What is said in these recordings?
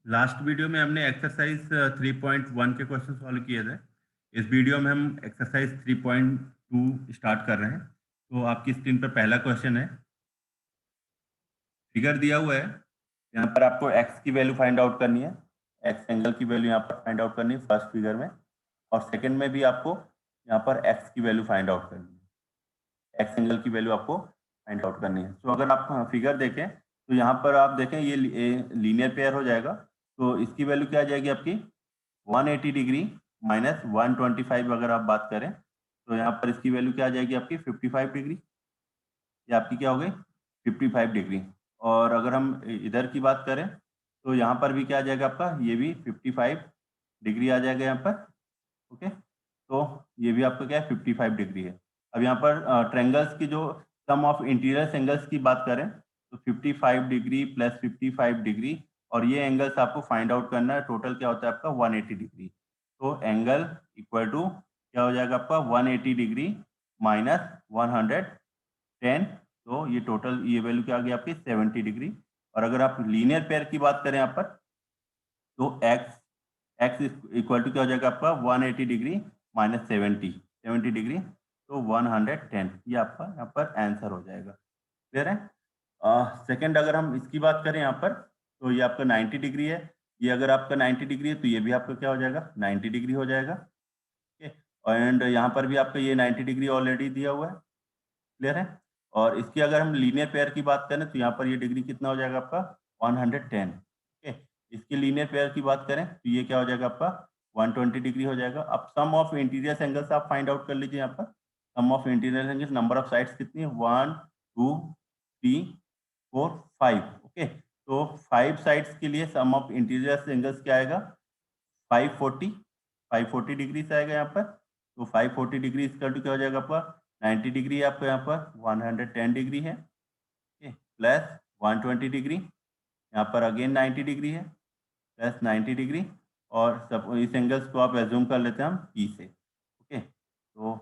Last video में हमने exercise 3.1 के क्वेश्चन सॉल्व किए थे। इस वीडियो में हम एक्सरसाइज 3.2 स्टार्ट कर रहे हैं। तो आपकी स्क्रीन पर पहला क्वेश्चन है, फिगर दिया हुआ है। यहाँ पर आपको एक्स की वैल्यू फाइंड आउट करनी है, एक्स एंगल की वैल्यू यहाँ पर फाइंड आउट करनी है फर्स्ट फिगर में, और सेकंड में भी आपको यहाँ पर एक्स की वैल्यू फाइंड आउट करनी है, एक्स एंगल की वैल्यू आपको फाइंड आउट करनी है। तो अगर आप फिगर देखें तो यहाँ पर आप देखें ये लीनियर पेयर हो जाएगा। तो इसकी वैल्यू क्या आ जाएगी आपकी 180 डिग्री माइनस 125। अगर आप बात करें तो यहाँ पर इसकी वैल्यू क्या आ जाएगी आपकी 55 डिग्री। ये आपकी क्या हो गई 55 डिग्री। और अगर हम इधर की बात करें तो यहाँ पर भी क्या आ जाएगा आपका, ये भी 55 डिग्री आ जाएगा यहाँ पर। ओके, तो ये भी आपका क्या है 55 डिग्री है। अब यहाँ पर ट्रेंगल्स की जो सम ऑफ इंटीरियर एंगल्स की बात करें तो 55 डिग्री प्लस 55 डिग्री, और ये एंगल्स आपको फाइंड आउट करना है। टोटल क्या होता है आपका 180 डिग्री। तो एंगल इक्वल टू क्या हो जाएगा आपका 180 डिग्री माइनस 110। तो ये टोटल ये वैल्यू क्या आ गई आपकी 70 डिग्री। और अगर आप लीनियर पेयर की बात करें यहाँ पर तो एक्स एक्स इक्वल टू क्या हो जाएगा आपका 180 डिग्री माइनस 70 डिग्री, तो 110। ये आपका यहाँ पर आंसर हो जाएगा। क्लियर है। सेकंड अगर हम इसकी बात करें यहाँ पर तो ये आपका 90 डिग्री है। ये अगर आपका 90 डिग्री है तो ये भी आपका क्या हो जाएगा 90 डिग्री हो जाएगा। एंड यहाँ पर भी आपका ये 90 डिग्री ऑलरेडी दिया हुआ है। क्लियर है। और इसकी अगर हम लीनियर पेयर की बात करें तो यहाँ पर ये डिग्री कितना हो जाएगा आपका 110। ओके, इसकी लीनियर पेयर की बात करें तो ये क्या हो जाएगा आपका 120 डिग्री हो जाएगा। अब सम ऑफ इंटीरियर एंगल्स आप फाइंड आउट कर लीजिए। यहाँ पर sum of interior angles, number of sides कितनी है 1 2 3 4 5। ओके, तो 5 साइड्स के लिए सम ऑफ इंटीरियर एंगल्स क्या आएगा 540 डिग्री से आएगा यहाँ पर। तो 540 डिग्री इसका क्या हो जाएगा आपका 90 डिग्री है आपको यहाँ पर 110 डिग्री है। प्लस 120 डिग्री, यहाँ पर अगेन 90 डिग्री है प्लस 90 डिग्री, और सब इस एंगल्स को आप एज्यूम कर लेते हैं हम पी से। ओके, तो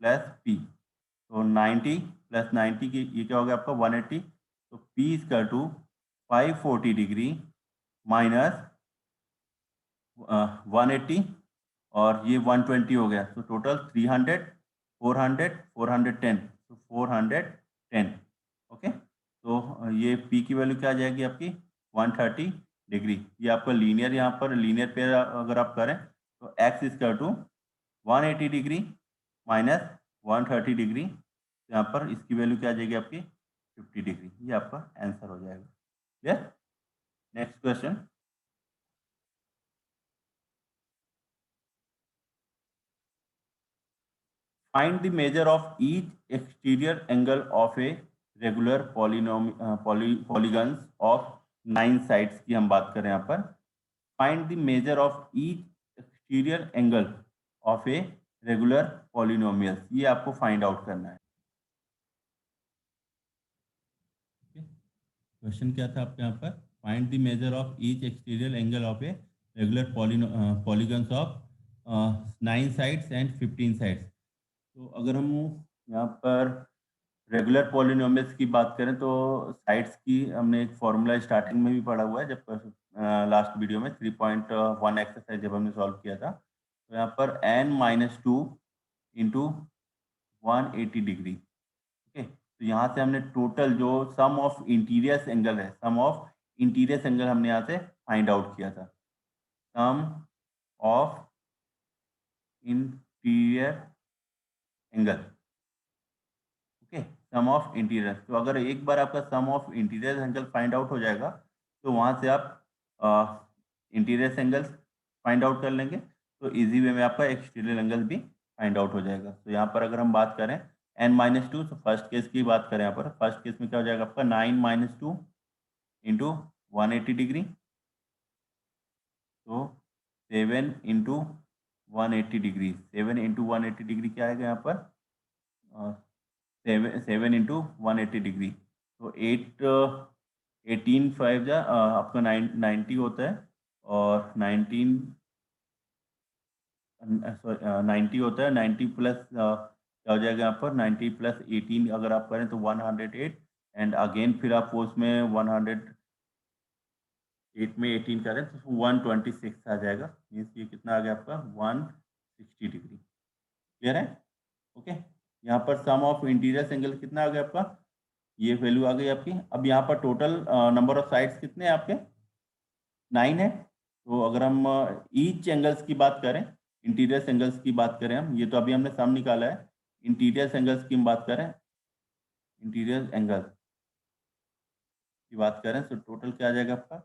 प्लस पी, तो 90 प्लस 90 की ये क्या हो गया आपका 180। तो p is equal to 540 degree minus 180, और ये 120 हो गया। तो टोटल 300 400 410, तो 410। ओके, तो ये पी की वैल्यू क्या आ जाएगी आपकी 130 डिग्री। ये आपका लीनियर, यहाँ पर लीनियर पेयर अगर आप करें तो x is equal to 180 degree minus 130 degree, यहाँ पर इसकी वैल्यू क्या आ जाएगी आपकी 50 डिग्री। ये आपका आंसर हो जाएगा। Clear. Next question, find the measure of each exterior angle of a regular polygons of 9 sides की हम बात करें यहाँ पर। find the measure of each exterior angle of a regular polynomials, ये आपको फाइंड आउट करना है। क्वेश्चन क्या था आपके यहाँ पर, find the measure of each exterior angle of a regular polygons of 9 sides and 15 sides. तो अगर हम यहाँ पर रेगुलर पॉलिनोमियल्स की बात करें तो साइड्स की हमने एक फॉर्मूला स्टार्टिंग में भी पढ़ा हुआ है, जब लास्ट वीडियो में 3.1 एक्सरसाइज जब हमने सॉल्व किया था। तो यहाँ पर n-2 इंटू 180 डिग्री। ओके, तो यहाँ से हमने टोटल जो सम ऑफ इंटीरियर एंगल है, सम ऑफ इंटीरियर एंगल हमने यहाँ से फाइंड आउट किया था। Sum of interior angle, okay, sum of interior. तो अगर एक बार आपका sum of interior angle find out हो जाएगा तो वहां से आप इंटीरियर एंगल्स फाइंड आउट कर लेंगे, तो इजी वे में आपका एक्सटीरियर एंगल भी फाइंड आउट हो जाएगा। तो यहाँ पर अगर हम बात करें n-2, तो फर्स्ट केस की बात करें, यहाँ पर फर्स्ट केस में क्या हो जाएगा आपका 9-2 इंटू 180 डिग्री, तो 7 इंटू 180 डिग्री, 7 इंटू 180 डिग्री क्या आएगा यहाँ पर 7 इंटू 180 डिग्री, तो 18 जा आपका 90 होता है, और 90 होता है। 90 प्लस क्या हो जाएगा यहाँ पर 90 प्लस 18 अगर आप करें तो 108, एंड अगेन फिर आप उसमें 8 में 18 करें तो 126 आ जाएगा, मीन्स ये कितना आ गया आपका 160 डिग्री। क्लियर है? ओके, यहाँ पर सम ऑफ इंटीरियर एंगल कितना आ गया आपका, ये वैल्यू आ गई आपकी। अब यहाँ पर टोटल नंबर ऑफ साइड्स कितने हैं आपके, 9 है। तो अगर हम ईच एंगल्स की बात करें, इंटीरियर एंगल्स की बात करें हम, ये तो अभी हमने सम निकाला है, इंटीरियर एंगल्स की हम बात करें, इंटीरियर एंगल की बात करें तो टोटल क्या आ जाएगा आपका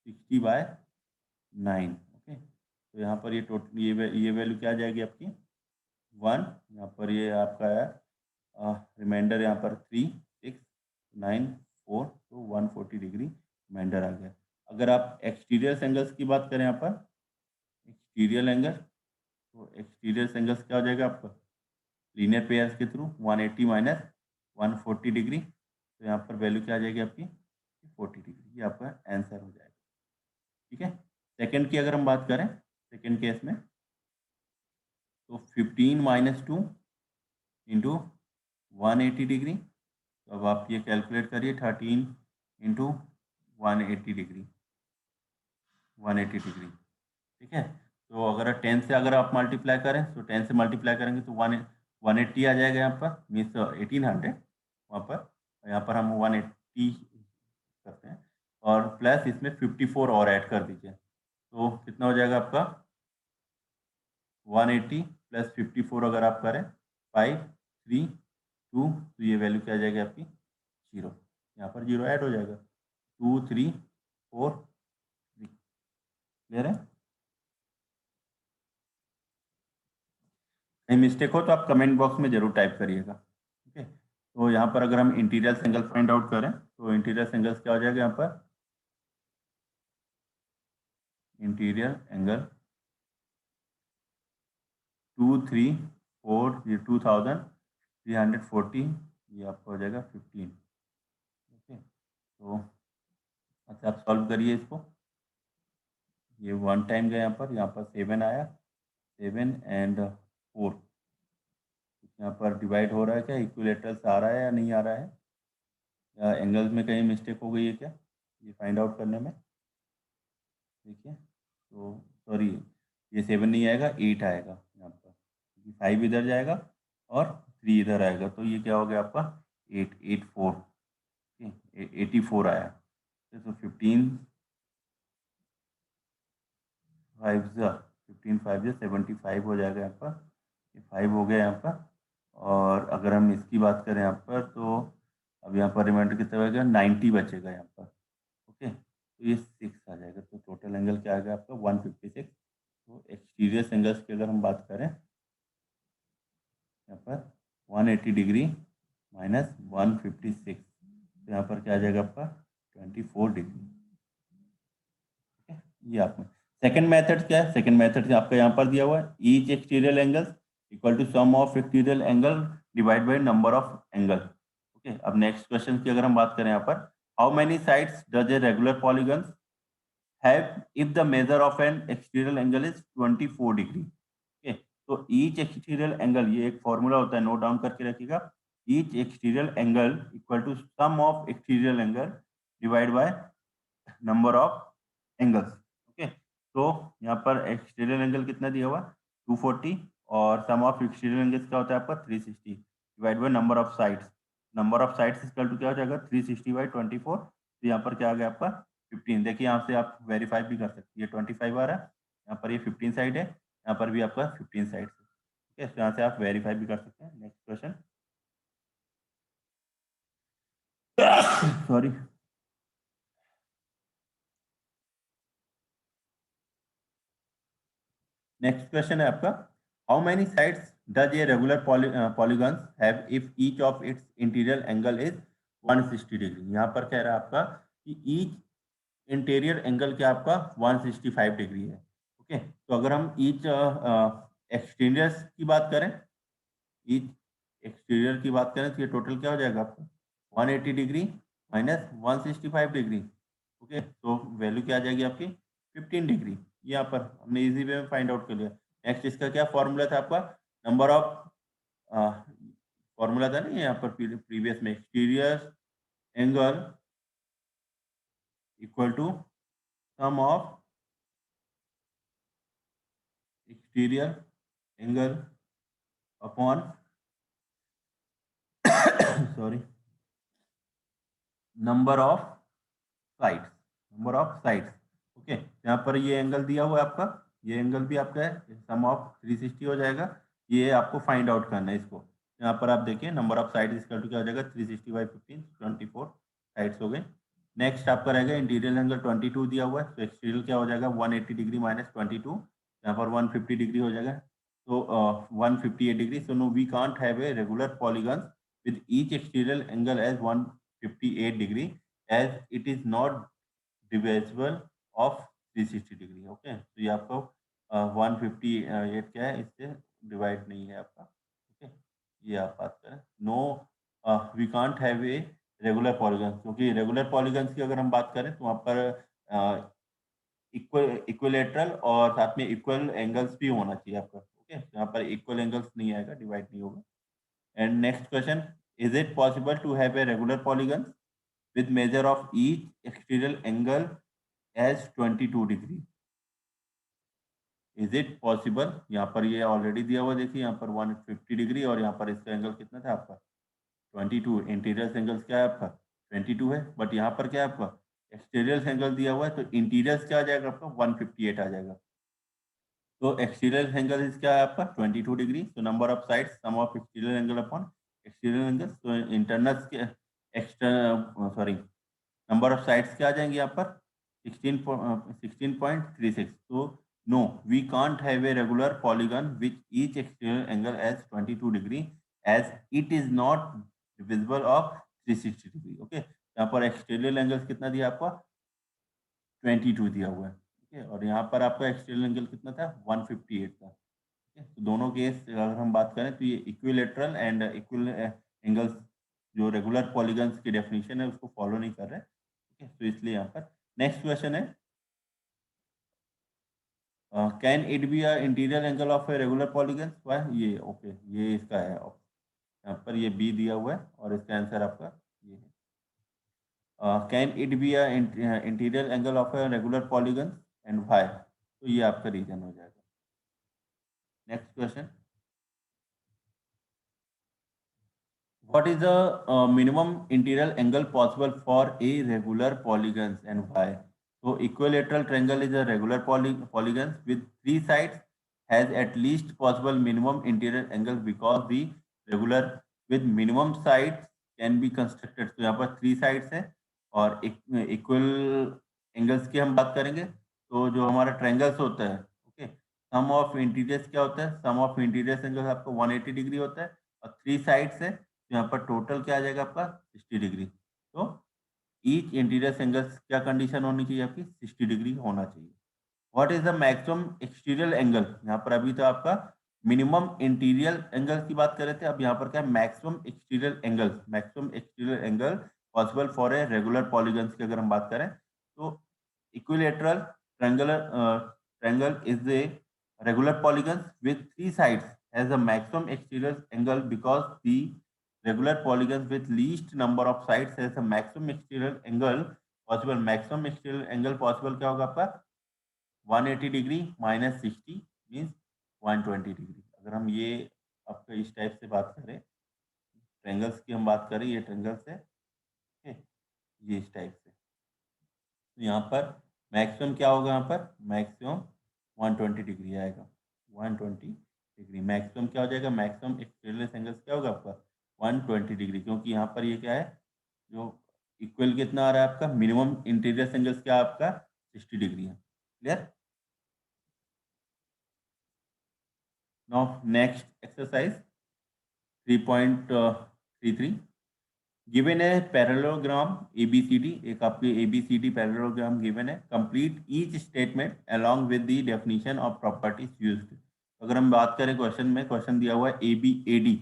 60/9। ओके, तो यहाँ पर ये टोटल ये वैल्यू क्या आ जाएगी आपकी 1, यहाँ पर ये आपका है रिमाइंडर यहाँ पर 3, 6, 9, 4, तो 140 डिग्री रिमाइंडर आ गया। अगर आप एक्सटीरियर एंगल्स की बात करें यहाँ पर एक्सटीरियर एंगल, तो एक्सटीरियर एंगल्स क्या हो जाएगा आपका लीनियर पेयर्स के थ्रू 180 माइनस 140 डिग्री, तो यहाँ पर वैल्यू क्या आ जाएगी आपकी 40 डिग्री, ये आपका आंसर हो जाएगा। ठीक है, सेकंड की अगर हम बात करें, सेकंड केस में तो 15 माइनस 2 इंटू 180 डिग्री, तो अब आप ये कैलकुलेट करिए 13 इंटू 180 डिग्री, 180 डिग्री। ठीक है, तो अगर 10 से अगर आप मल्टीप्लाई करें तो 10 से मल्टीप्लाई करेंगे तो 180 आ जाएगा यहाँ पर, मीन्स 1800 वहाँ पर, यहाँ पर हम 180 करते हैं और प्लस इसमें 54 और ऐड कर दीजिए, तो कितना हो जाएगा आपका 180 प्लस 54 अगर आप करें 5, 3, 2, तो ये वैल्यू क्या आ जाएगी आपकी 0, यहाँ पर 0 ऐड हो जाएगा, 2, 3, 4, 3। क्लियर है? कहीं मिस्टेक हो तो आप कमेंट बॉक्स में जरूर टाइप करिएगा। ओके, तो यहाँ पर अगर हम इंटीरियर एंगल फाइंड आउट करें तो इंटीरियर एंगल्स क्या हो जाएगा यहाँ पर इंटीरियर एंगल 2340 ये आपका हो जाएगा 15। ओके, तो अच्छा आप सॉल्व करिए इसको, ये 1 टाइम गया यहाँ पर 7 आया, 7 एंड 4, यहाँ पर डिवाइड हो रहा है क्या, इक्विलेटरल्स आ रहा है या नहीं आ रहा है, या एंगल्स में कहीं मिस्टेक हो गई है क्या ये फाइंड आउट करने में। देखिए, तो सॉरी ये 7 नहीं आएगा, 8 आएगा यहाँ पर, 5 इधर जाएगा और 3 इधर आएगा, तो ये क्या हो गया आपका 884, 84 आया, तो 15 5 15 5 75 हो जाएगा यहाँ पर, ये 5 हो गया यहाँ पर। और अगर हम इसकी बात करें यहाँ पर तो अब यहाँ पर रिमाइंडर कितना बचेगा 90 बचेगा यहाँ पर। ओके, तो ये 6 आ जाएगा, तो टोटल एंगल क्या आ गया आपका 156। तो एक्सटीरियर एंगल्स की अगर हम बात करें यहाँ पर 180 डिग्री माइनस 156, तो यहाँ पर क्या आ जाएगा आपका 24 डिग्री। ये आपका सेकंड मेथड क्या है, सेकंड मेथड आपका यहाँ पर दिया हुआ है each exterior angle equal to sum of exterior angle divide by number of angle. Okay, अब नेक्स्ट क्वेश्चन की अगर हम बात करें यहाँ पर how many sides does a regular polygon have if the measure of an exterior angle is 24 degree. Okay, तो each exterior angle, ये एक फॉर्मूला होता है, नोट डाउन करके रखिएगा, each exterior angle equal to sum of exterior angle divide by number of angles. Okay, तो यहाँ पर एक्सटीरियर एंगल कितना दिया हुआ 240 और सम ऑफ एक्सटीरियर एंगल्स क्या होता है आपका 360 divide by number of sides, number of sides equal to क्या हो जाएगा 360/24, तो यहाँ पर क्या आ गया आपका 15। देखिए यहाँ से आप वेरीफाई भी कर सकते हैं, ये 25 आ रहा है, यहाँ पर ये 15 साइड है, यहाँ पर भी आपका 15 साइड है। ठीक है, तो यहाँ से आप वेरीफाई भी कर सकते हैं। Next question sorry, next question है आपका how many sides does a regular polygon have if each of its interior angle is 160 degree. यहाँ पर कह रहा है आपका कि ईच इंटीरियर एंगल क्या आपका 165 डिग्री है। ओके, तो अगर हम ईच एक्सटीरियर की बात करें, ईच एक्सटीरियर की बात करें तो ये टोटल क्या हो जाएगा आपका 180 डिग्री माइनस 165 डिग्री। ओके, तो वैल्यू क्या आ जाएगी आपकी 15 डिग्री, यहाँ पर हमने इजी वे में फाइंड आउट कर लिया। नेक्स्ट इसका क्या फॉर्मूला था आपका नंबर ऑफ, फॉर्मूला था ना यहाँ पर प्रीवियस में, exterior angle equal to sum of exterior angle upon sorry number of sides, number of sides. Okay, यहाँ पर ये एंगल दिया हुआ है आपका, ये एंगल भी आपका है, सम ऑफ 360 हो जाएगा। ये आपको फाइंड आउट करना है इसको। यहाँ पर आप देखिए number of side equal to क्या हो जाएगा, 360/15, 24 साइड्स हो गए। नेक्स्ट आपका रहेगा इंटीरियर एंगल 22 दिया हुआ है, तो एक्सटीरियर क्या हो जाएगा, 180 डिग्री माइनस 22, यहाँ पर 150 डिग्री हो जाएगा, तो 158 degree. So no we can't have a regular polygon with each exterior angle as 158 degree as it is not divisible of 360 degree. Okay, तो ये आपको 158 क्या है, इससे डिवाइड नहीं है आपका। ओके, ये आप बात करें। No we can't have a regular polygon, क्योंकि रेगुलर पॉलीगन्स की अगर हम बात करें तो वहाँ पर इक्विलेटरल और साथ में इक्वल एंगल्स भी होना चाहिए आपका। ओके, यहाँ पर इक्वल एंगल्स नहीं आएगा, डिवाइड नहीं होगा। And next question, is it possible to have a regular polygon with measure of each exterior angle as 22 degree? Is it possible? यहाँ पर ये ऑलरेडी दिया हुआ, देखिए यहाँ पर 150 डिग्री और यहाँ पर इसका एंगल कितना था आपका 22। इंटीरियर एंगल्स क्या है आपका 22 है, बट यहाँ पर क्या है आपका एक्सटीरियर एंगल दिया हुआ है, तो इंटीरियर क्या आ जाएगा आपका 158 आ जाएगा। तो एक्सटीरियर एंगल इज क्या है आपका 22 डिग्री। तो number of sides sum of exterior angle upon exterior angle, तो इंटरनल के external sorry number of sides क्या आ जाएंगे यहाँ पर 16.36। तो no we can't have a regular polygon which each exterior angle as 22 degree as it is not divisible of 360 degree. Okay, यहाँ पर एक्सटीरियर एंगल कितना दिया आपको 22 दिया हुआ है। ठीक है, और यहाँ पर आपका एक्सटीरियर एंगल कितना था 158 था। ठीक है, तो दोनों केस अगर हम बात करें तो ये इक्विलेटरल एंड इक्वल एंगल्स जो रेगुलर पॉलीगन्स की डेफिनेशन है उसको फॉलो नहीं कर रहे। ठीक है, तो इसलिए यहाँ पर नेक्स्ट क्वेश्चन है, can it be a interior angle of A regular polygon. ये ओके, ये इसका है, यहाँ पर ये बी दिया हुआ है और इसका आंसर आपका ये है। Can it be a interior angle of A regular polygon and why, तो ये आपका रीजन हो जाएगा। Next question, what is the minimum interior angle possible for a regular polygons and why? So equilateral triangle is a regular polygon with three sides has at least possible minimum interior angle because the regular with minimum sides can be constructed। तो यहाँ पर three sides है और equal angles की हम बात करेंगे तो जो हमारा ट्रायंगल्स होता है, ओके, सम ऑफ इंटीरियर्स क्या होता है, सम ऑफ इंटीरियर्स एंगल आपको 180 डिग्री होता है और थ्री साइड्स है, तो यहाँ पर टोटल क्या आ जाएगा आपका 60 डिग्री। तो ईच इंटीरियर एंगल्स क्या कंडीशन होनी चाहिए आपकी 60 डिग्री होना चाहिए। What is the maximum exterior angle, यहाँ पर अभी तो आपका मिनिमम इंटीरियर एंगल की बात कर रहे थे, अब यहाँ पर क्या है maximum exterior angle, maximum exterior angle possible for a regular polygons की अगर हम बात करें तो equilateral triangle is a regular polygons with three sides has a maximum exterior angle because the regular polygons with least number of sides has a maximum exterior angle possible। maximum exterior angle possible क्या होगा आपका 180 degree minus 60 means 120 degree. अगर हम ये आपका इस type से बात करें, ट्रायंगल्स की हम बात करें, ये ट्रायंगल्स है, ये इस टाइप से, तो यहाँ पर मैक्सिमम क्या होगा, यहाँ पर मैक्सिमम 120 डिग्री आएगा, 120 डिग्री मैक्सिमम क्या हो जाएगा, मैक्सिमम एक्सटीरियर एंगल्स क्या होगा आपका 120 डिग्री, क्योंकि यहाँ पर ये क्या है जो इक्वल कितना आ रहा है आपका मिनिमम इंटीरियर एंगल्स क्या आपका 60 डिग्री है। Clear. Now next exercise 3.33 given है पैरेललोग्राम ABCD, एक आपके ABCD पैरेललोग्राम गिवन है, complete each statement along with the definition of properties used. अगर हम बात करें क्वेश्चन में, क्वेश्चन दिया हुआ है ABAD,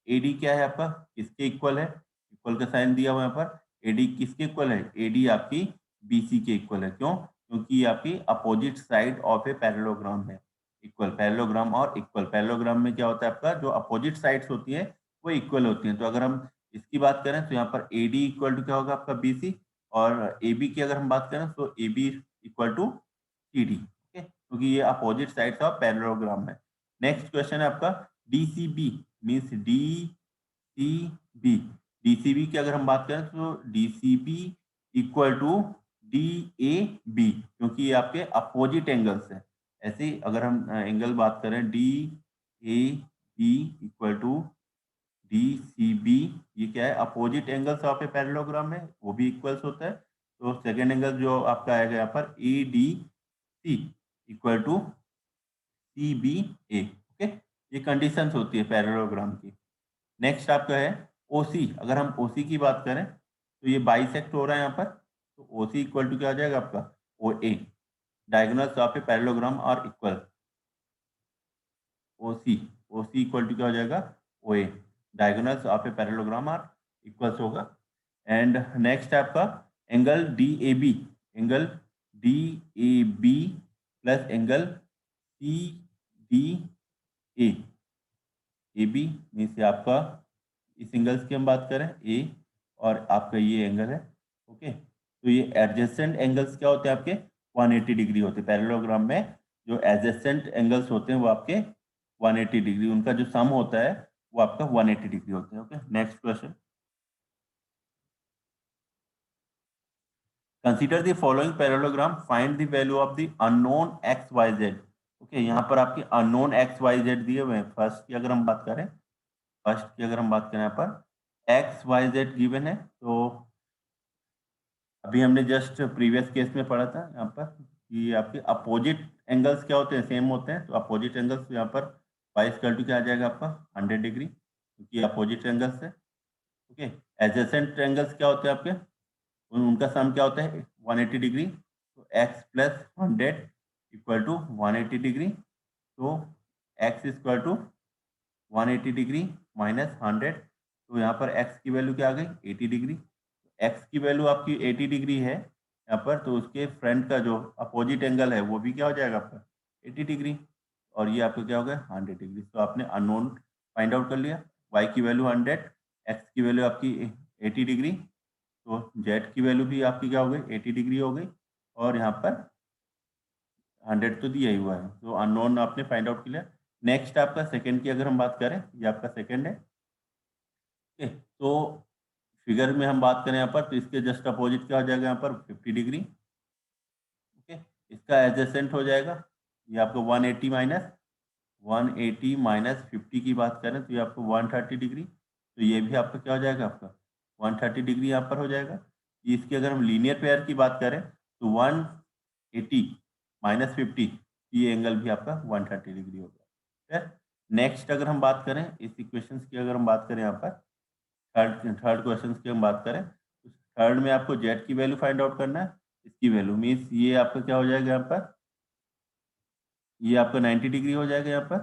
AD क्या है आपका किसके इक्वल है, इक्वल का साइन दिया हुआ है यहाँ पर, AD किसके इक्वल है, AD आपकी BC के इक्वल है। क्यों, क्योंकि ये आपकी opposite side of a parallelogram है। Equal parallelogram are equal parallelogram में क्या होता है आपका जो अपोजिट साइड्स होती है वो इक्वल होती हैं। तो अगर हम इसकी बात करें तो यहाँ पर AD इक्वल टू क्या होगा आपका BC, और ए बी की अगर हम बात करें तो A B equal to C D, okay, क्योंकि ये अपोजिट साइड्स ऑफ पैरेललोग्राम है। नेक्स्ट क्वेश्चन है आपका D C B means D C B. D C B की अगर हम बात करें तो D C B equal to D A B, क्योंकि ये आपके अपोजिट एंगल्स है। ऐसे ही अगर हम एंगल बात करें D A B equal to D C B, ये क्या है opposite angles of a parallelogram में वो भी इक्वल्स होता है। तो सेकेंड एंगल जो आपका आएगा यहाँ पर A D C equal to C B A, okay, ये कंडीशंस होती है पैरेललोग्राम की। नेक्स्ट आपका है ओसी। अगर हम ओसी की बात करें तो ये बाइसेक्ट हो रहा है यहाँ पर, तो ओसी इक्वल टू क्या आ जाएगा आपका O A, diagonals of a parallelogram are equal. OC OC equal to क्या हो जाएगा O A, diagonals of a parallelogram are equals होगा। एंड नेक्स्ट आपका angle D A B, angle D A B plus angle C D A B means आपका इस angles की हम बात करें ए और आपका ये एंगल है, ओके। तो ये एडजेसेंट एंगल्स क्या होते हैं आपके 180 डिग्री होते हैं पैरेललोग्राम में। जो एडजेसेंट एंगल्स होते हैं वो आपके 180 डिग्री, उनका जो सम होता है वो आपका 180 डिग्री होता है, okay. Next question, consider the following parallelogram, find the value of the unknown x y z, okay. यहाँ पर आपके अननोन एक्स वाई जेड दिए हुए हैं। फर्स्ट की अगर हम बात करें यहाँ पर एक्स वाई जेड गिवन है। तो अभी हमने जस्ट प्रीवियस केस में पढ़ा था यहाँ पर कि आपके अपोजिट एंगल्स क्या होते हैं, सेम होते हैं। तो अपोजिट एंगल्स यहाँ पर y इक्वल टू क्या आ जाएगा आपका 100 डिग्री, क्योंकि अपोजिट एंगल्स है, ओके। एडजेसेंट एंगल्स क्या होते हैं आपके, उनका सम क्या होता है 180 डिग्री। तो x plus 100 equal to 180 degree. तो x equal to 180 degree minus 100, तो यहाँ पर x की वैल्यू क्या आ गई 80 डिग्री। x की वैल्यू आपकी 80 डिग्री है यहाँ पर, तो उसके फ्रंट का जो अपोजिट एंगल है वो भी क्या हो जाएगा आपका 80 डिग्री, और ये आपका क्या हो गया 100 डिग्री। तो आपने अननोन फाइंड आउट कर लिया, y की वैल्यू 100, x की वैल्यू आपकी 80 डिग्री, तो z की वैल्यू भी आपकी क्या हो गई 80 डिग्री हो गई, और यहाँ पर 100 तो दिया ही हुआ है, तो अननोन आपने फाइंड आउट किया। नेक्स्ट आपका सेकंड की अगर हम बात करें, ये आपका सेकंड है, ओके। तो फिगर में हम बात करें यहाँ पर, तो इसके जस्ट अपोजिट क्या हो जाएगा यहाँ पर 50 डिग्री, ओके। इसका एडजेसेंट हो जाएगा ये आपको 180 माइनस 50 की बात करें तो ये आपको 130 डिग्री, तो ये भी आपका क्या हो जाएगा आपका 130 डिग्री यहाँ पर हो जाएगा। इसकी अगर हम लीनियर पेयर की बात करें तो 180 माइनस 50, ये एंगल भी आपका 130 डिग्री होगा, ठीक है। नेक्स्ट अगर हम बात करें इस इक्वेशंस की, अगर हम बात करें यहाँ पर थर्ड क्वेश्चन की हम बात करें, थर्ड में आपको जेड की वैल्यू फाइंड आउट करना है। इसकी वैल्यू मीन्स ये आपका क्या हो जाएगा यहाँ पर, ये आपका 90 डिग्री हो जाएगा यहाँ पर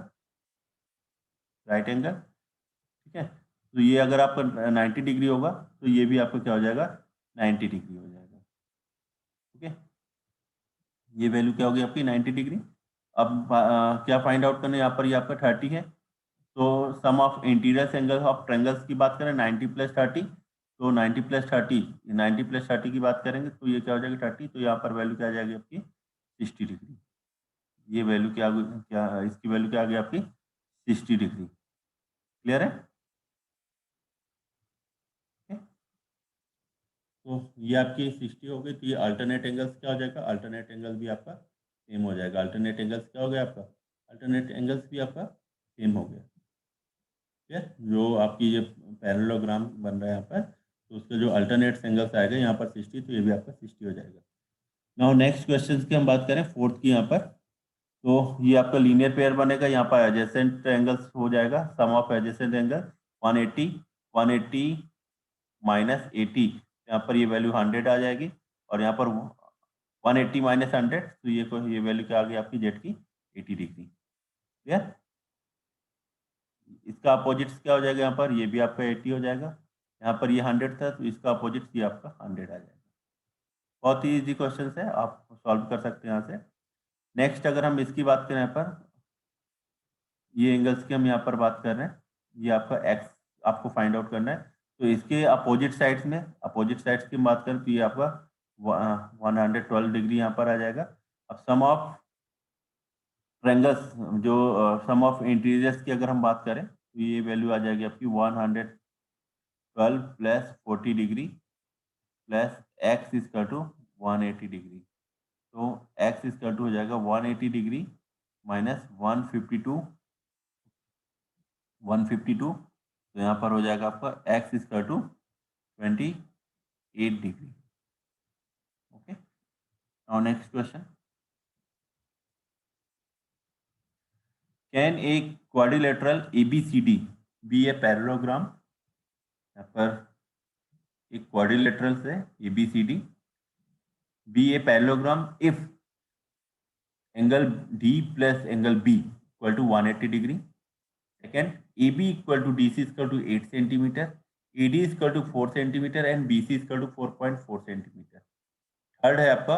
राइट एंगल, ठीक है। तो ये अगर आपका 90 डिग्री होगा तो ये भी आपका क्या हो जाएगा 90 डिग्री हो जाएगा, ठीक है। ये वैल्यू क्या होगी आपकी 90 डिग्री। अब क्या फाइंड आउट करना है यहाँ पर, ये आपका 30 है। तो sum of interior angle of triangles की बात करें 90 प्लस 30, तो 90 प्लस 30, 90 प्लस 30 की बात करेंगे तो ये क्या हो जाएगी 30, तो यहाँ पर वैल्यू क्या आ जाएगी आपकी 60 डिग्री। ये वैल्यू क्या इसकी वैल्यू क्या आ गई आपकी 60 डिग्री, क्लियर है। तो ये आपकी 60 हो गई, तो ये अल्टरनेट एंगल्स क्या हो जाएगा, अल्टरनेट एंगल भी आपका सेम हो जाएगा। अल्टरनेट एंगल्स क्या हो गया आपका, अल्टरनेट एंगल्स भी आपका सेम हो गया, ठीक है। जो आपकी ये पैरेललोग्राम बन रहा है यहाँ पर, तो उसका जो अल्टरनेट एंगल्स आएगा यहाँ पर 60, तो ये भी आपका 60 हो जाएगा। नाउ नेक्स्ट क्वेश्चन की हम बात करें फोर्थ की यहाँ पर, तो ये आपका लीनियर पेयर बनेगा। यहाँ पर एडजेसेंट एंगल्स हो जाएगा, सम ऑफ एडजेसेंट एंगल 180 माइनस 80, यहाँ पर ये वैल्यू 100 आ जाएगी, और यहाँ पर 180 माइनस 100, तो ये वैल्यू क्या आ गई आपकी जेड की 80 डिग्री, क्लियर। इसका अपोजिट क्या हो जाएगा यहाँ पर, ये भी आपका 80 हो जाएगा। यहाँ पर ये 100 था, तो इसका अपोजिट ये आपका 100 आ जाएगा। बहुत ही इजी क्वेश्चन है, आप सॉल्व कर सकते हैं यहाँ से। नेक्स्ट अगर हम इसकी बात करें यहाँ पर, ये एंगल्स की हम यहाँ पर बात कर रहे हैं, ये आपका एक्स आपको फाइंड आउट करना है। तो इसके अपोजिट साइड्स की बात करें तो ये आपका 112 डिग्री यहाँ पर आ जाएगा। अब सम ऑफ ट्रायंगल्स जो सम ऑफ इंटीरियर्स की अगर हम बात करें तो ये वैल्यू आ जाएगी आपकी 112 plus 40 degree plus x is equal to 180 degree. तो एक्स इजकल टू हो जाएगा 180 डिग्री माइनस 152 तो यहाँ पर हो जाएगा आपका x is equal to 28 degree. Okay, now next question, can a quadrilateral ABCD be a parallelogram? यहाँ पर एक क्वाड्रिलेटरल से ABCD be a parallelogram if angle D plus angle B equal to 180 degree. Second, AB equal to DC equal to 8 centimetre, AD equal to 4 centimetre and BC equal to 4.4 centimetre. Third है आपका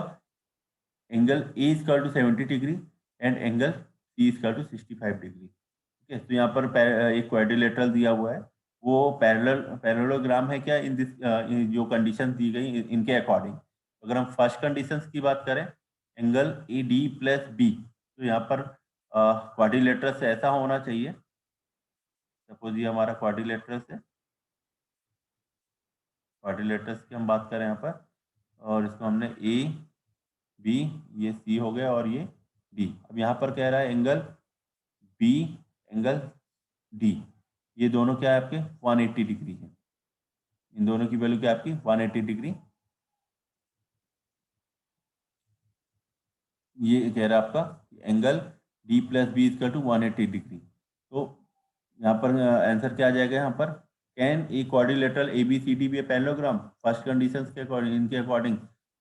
angle A equal to 70 degree and angle C equal to 65 degree. ठीक है, तो यहाँ पर एक quadrilateral दिया हुआ है, वो पैरेललोग्राम है क्या इन दिस जो कंडीशन दी गई इनके अकॉर्डिंग। अगर हम फर्स्ट कंडीशंस की बात करें एंगल AD प्लस B, तो यहाँ पर क्वाड्रिलेटरल से ऐसा होना चाहिए। सपोज ये हमारा क्वाड्रिलेटरल की हम बात करें यहाँ पर, और इसको हमने A B ये C हो गया और ये D। अब यहाँ पर कह रहा है एंगल B एंगल D, ये दोनों क्या है आपके 180 डिग्री है। इन दोनों की वैल्यू क्या आपकी 180 डिग्री। ये कह रहा है आपका angle D plus B equal to 180 degree. तो यहाँ पर आंसर क्या आ जाएगा, यहाँ पर can a quadrilateral ABCD be a parallelogram? First conditions के अकॉर्डिंग, इनके according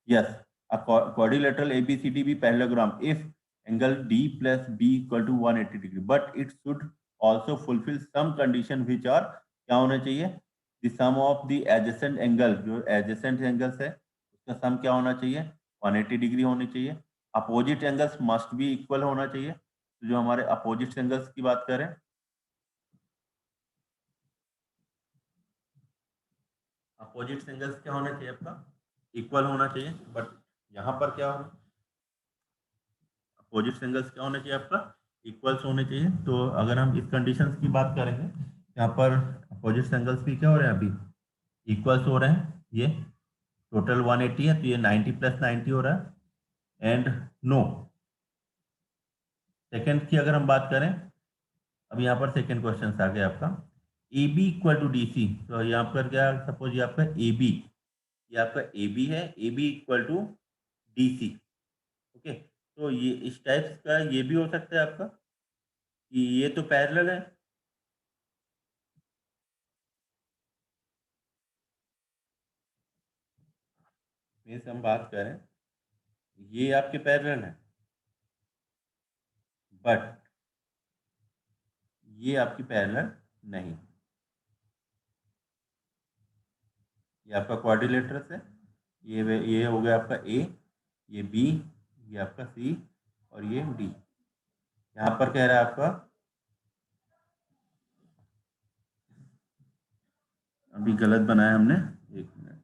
yes, a quadrilateral ABCD be parallelogram if angle D plus B equal to 180 degree, but it should also fulfill some condition which are क्या होना चाहिए, the sum of the adjacent angle, जो adjacent angles है उसका सम क्या होना चाहिए 180 degree होनी चाहिए। Opposite angles must be equal होना चाहिए। तो जो हमारे अपोजिट एंगल्स की बात करें, अपोजिट एंगल्स क्या होना चाहिए आपका इक्वल होना चाहिए, बट यहाँ पर क्या होना, अपोजिट एंगल्स क्या होना चाहिए आपका इक्वल्स होने चाहिए। तो अगर हम इस कंडीशंस की बात करेंगे, यहाँ पर अपोजिट एंगल्स भी क्या हो रहे हैं अभी इक्वल्स हो रहे हैं। ये टोटल 180 है तो ये 90 प्लस 90 हो रहा है एंड नो। सेकेंड की अगर हम बात करें, अब यहाँ पर सेकेंड क्वेश्चन आ गया आपका AB इक्वल टू DC। तो यहाँ पर क्या, सपोज ये आपका AB, ये आपका AB है, AB equal to DC। Okay, तो ये इस टाइप्स का ये भी हो सकता है आपका कि ये तो पैरेलल है, मीन्स हम बात करें ये आपके पैरेलल है, बट ये आपकी पैरेलल नहीं। ये आपका क्वाड्रिलेटरल है, ये हो गया आपका A, ये B, ये आपका C और ये D। यहाँ पर कह रहा है आपका, अभी गलत बनाया हमने, एक मिनट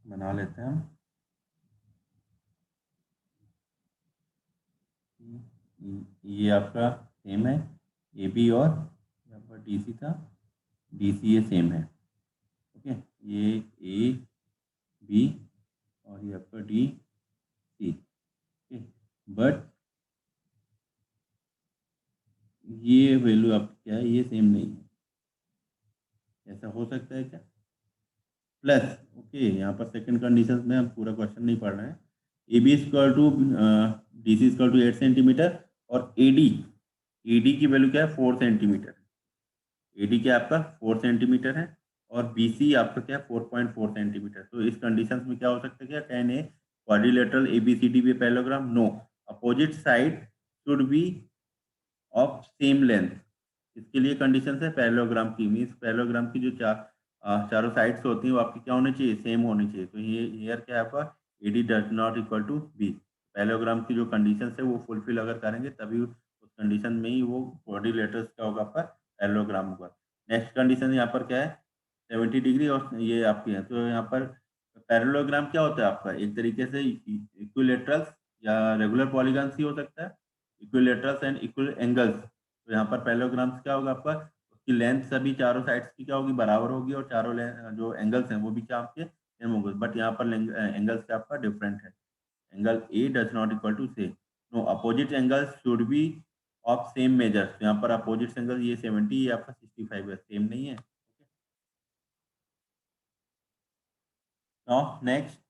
बना लेते हैं हम। ये आपका सेम है AB, और यहाँ पर DC था, DC ये सेम है। ओके, ये A B और ये आपका D C। बट ये वैल्यू आप क्या है, ये सेम नहीं है। ऐसा हो सकता है क्या? प्लस ओके, यहाँ पर सेकंड कंडीशन में हम पूरा क्वेश्चन नहीं पढ़ रहे हैं। AB equal to DC equal to 8 centimetre और AD की वैल्यू क्या है 4 सेंटीमीटर। AD क्या आपका 4 सेंटीमीटर है और BC आपका क्या 4.4 सेंटीमीटर। तो इस कंडीशन में क्या हो सकता है, क्या can a quadrilateral ABCD be parallelogram? No, opposite side should be of same length. इसके लिए कंडीशन है पैरेललोग्राम की, मीन्स पैरेललोग्राम की जो चारों साइड्स होती हैं वो आपकी क्या होनी चाहिए, सेम होनी चाहिए। तो ये हियर क्या है आपका AD does not equal to B। Parallelogram की जो कंडीशन है वो फुलफिल अगर करेंगे तभी उस कंडीशन में ही वो क्वाड्रिलेटरल्स क्या होगा आपका पैरेललोग्राम होगा। नेक्स्ट कंडीशन यहाँ पर क्या है 70 डिग्री और ये आपकी है। तो यहाँ पर पैरेललोग्राम क्या होता है आपका एक तरीके से इक्विलेटरल्स या रेगुलर पॉलीगॉन्स ही हो सकता है, इक्विलेटरल्स एंड इक्वल एंगल्स। तो यहाँ पर पैरेललोग्राम्स क्या होगा आपका उसकी लेंथ सभी चारों साइड्स की क्या होगी बराबर होगी और चारों जो एंगल्स हैं वो भी क्या आपके सेम होंगे, बट यहाँ पर एंगल्स क्या आपका डिफरेंट है। Angle A does not equal to say no opposite angles should be of same measure. तो यहाँ पर अपोजिट एंगल ये 70 ये आपका 65 है, सेम नहीं है। Now next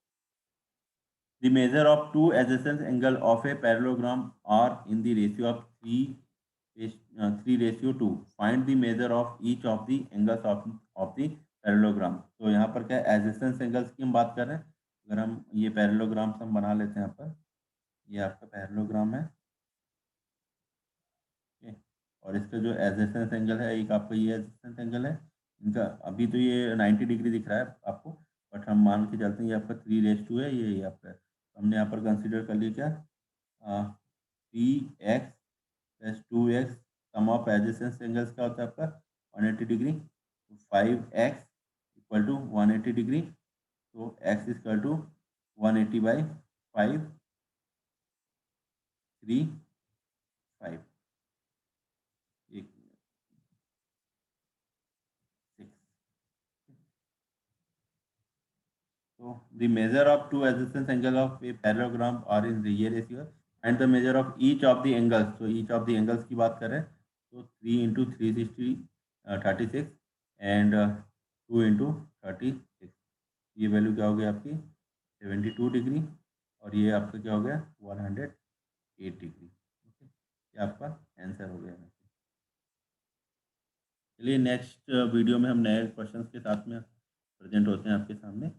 the measure of two adjacent angle of a parallelogram are in the ratio of 3:2. Find the measure of each of the angles of the parallelogram. तो यहाँ पर क्या adjacent angles की हम बात कर रहे हैं। अगर हम ये parallelogram हम बना लेते हैं यहाँ पर, ये आपका parallelogram है, okay? और इसका जो adjacent angle है एक आपका ये adjacent angle है, इनका अभी तो ये 90 डिग्री दिख रहा है आपको, बट हम मान के चलते हैं ये आपका 3:2 है, ये आपका हमने यहाँ पर कंसिडर कर लिया क्या 3x plus 2x sum of adjacent angles क्या होता है आपका 180 डिग्री, तो 5x इक्वल टू 180 डिग्री, तो x equal to 180 by 5 3 5 6। So the measure of two adjacent angle of a parallelogram are in the ratio and the measure of each of the angles. So each of the angles की बात करें तो 3 into 360 36 and 2 into 36, ये value क्या हो गई आपकी 72 degree और ये आपका क्या हो गया 108 डिग्री। ओके, ये आपका आंसर हो गया। चलिए नेक्स्ट वीडियो में हम नए क्वेश्चंस के साथ में प्रेजेंट होते हैं आपके सामने।